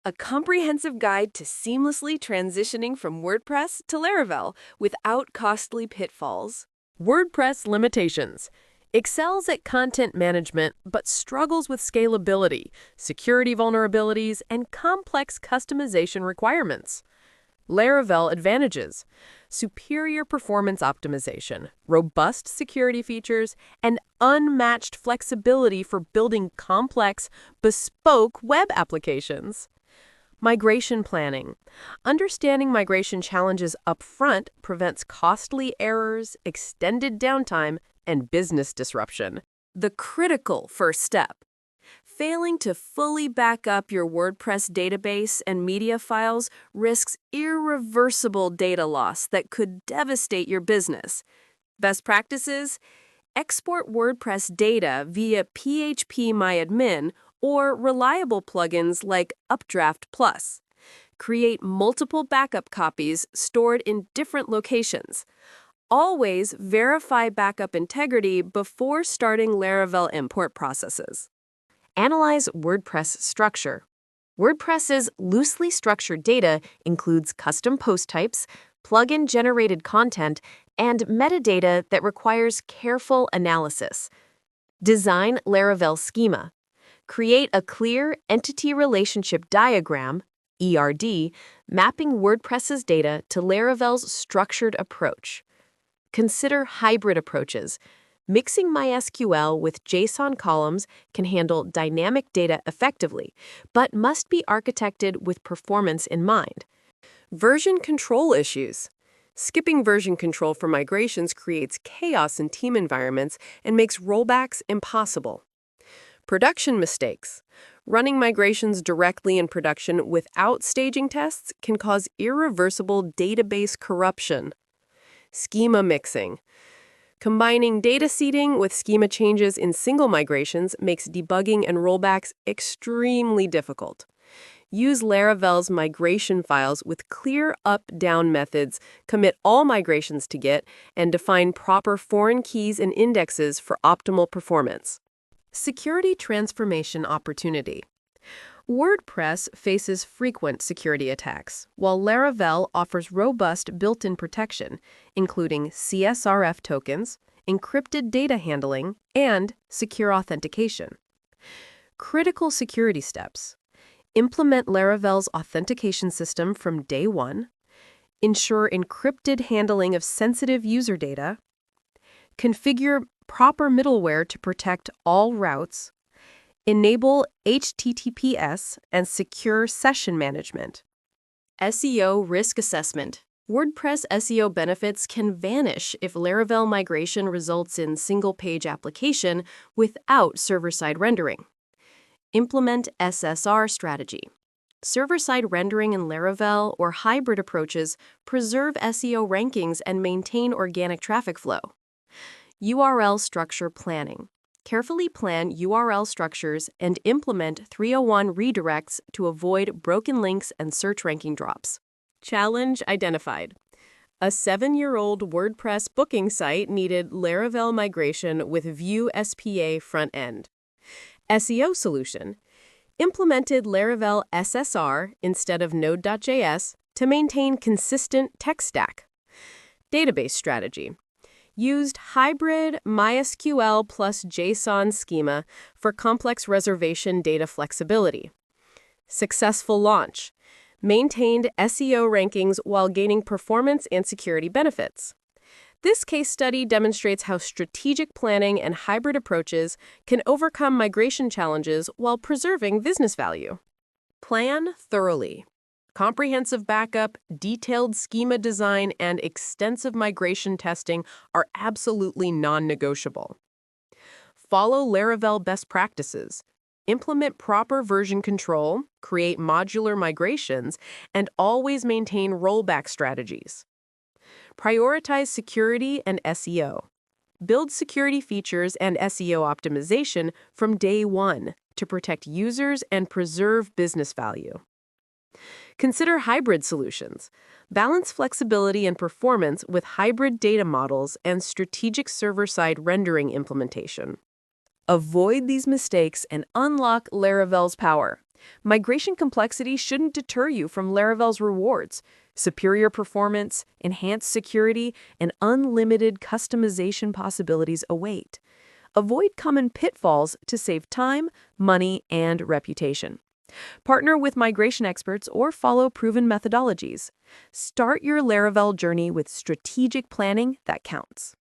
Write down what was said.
a comprehensive guide to seamlessly transitioning from WordPress to Laravel without costly pitfalls. WordPress limitations. Excels at content management, but struggles with scalability, security vulnerabilities, and complex customization requirements. Laravel advantages: superior performance optimization, robust security features, and unmatched flexibility for building complex, bespoke web applications. Migration planning. Understanding migration challenges upfront prevents costly errors, extended downtime, and business disruption. The critical first step. Failing to fully back up your WordPress database and media files risks irreversible data loss that could devastate your business. Best practices: export WordPress data via PHP-MyAdmin or reliable plugins like Updraft Plus. Create multiple backup copies stored in different locations. Always verify backup integrity before starting Laravel import processes. Analyze WordPress structure. WordPress's loosely structured data includes custom post types, plugin-generated content, and metadata that requires careful analysis. Design Laravel schema. Create a clear entity relationship diagram, ERD, mapping WordPress's data to Laravel's structured approach. Consider hybrid approaches. Mixing MySQL with JSON columns can handle dynamic data effectively, but must be architected with performance in mind. Version control issues. Skipping version control for migrations creates chaos in team environments and makes rollbacks impossible. Production mistakes. Running migrations directly in production without staging tests can cause irreversible database corruption. Schema mixing. Combining data seeding with schema changes in single migrations makes debugging and rollbacks extremely difficult. Use Laravel's migration files with clear up-down methods, commit all migrations to Git, and define proper foreign keys and indexes for optimal performance. Security transformation opportunity. WordPress faces frequent security attacks, while Laravel offers robust built-in protection, including CSRF tokens, encrypted data handling, and secure authentication. Critical security steps. Implement Laravel's authentication system from day one. Ensure encrypted handling of sensitive user data. Configure proper middleware to protect all routes. Enable HTTPS and secure session management. SEO risk assessment. WordPress SEO benefits can vanish if Laravel migration results in single-page application without server-side rendering. Implement SSR strategy. Server-side rendering in Laravel or hybrid approaches preserve SEO rankings and maintain organic traffic flow. URL structure planning. Carefully plan URL structures and implement 301 redirects to avoid broken links and search ranking drops. Challenge identified. A 7-year-old WordPress booking site needed Laravel migration with Vue SPA front end. SEO solution. Implemented Laravel SSR instead of Node.js to maintain consistent tech stack. Database strategy. Used hybrid MySQL plus JSON schema for complex reservation data flexibility. Successful launch. Maintained SEO rankings while gaining performance and security benefits. This case study demonstrates how strategic planning and hybrid approaches can overcome migration challenges while preserving business value. Plan thoroughly. Comprehensive backup, detailed schema design, and extensive migration testing are absolutely non-negotiable. Follow Laravel best practices. Implement proper version control, create modular migrations, and always maintain rollback strategies. Prioritize security and SEO. Build security features and SEO optimization from day one to protect users and preserve business value. Consider hybrid solutions. Balance flexibility and performance with hybrid data models and strategic server-side rendering implementation. Avoid these mistakes and unlock Laravel's power. Migration complexity shouldn't deter you from Laravel's rewards. Superior performance, enhanced security, and unlimited customization possibilities await. Avoid common pitfalls to save time, money, and reputation. Partner with migration experts or follow proven methodologies. Start your Laravel journey with strategic planning that counts.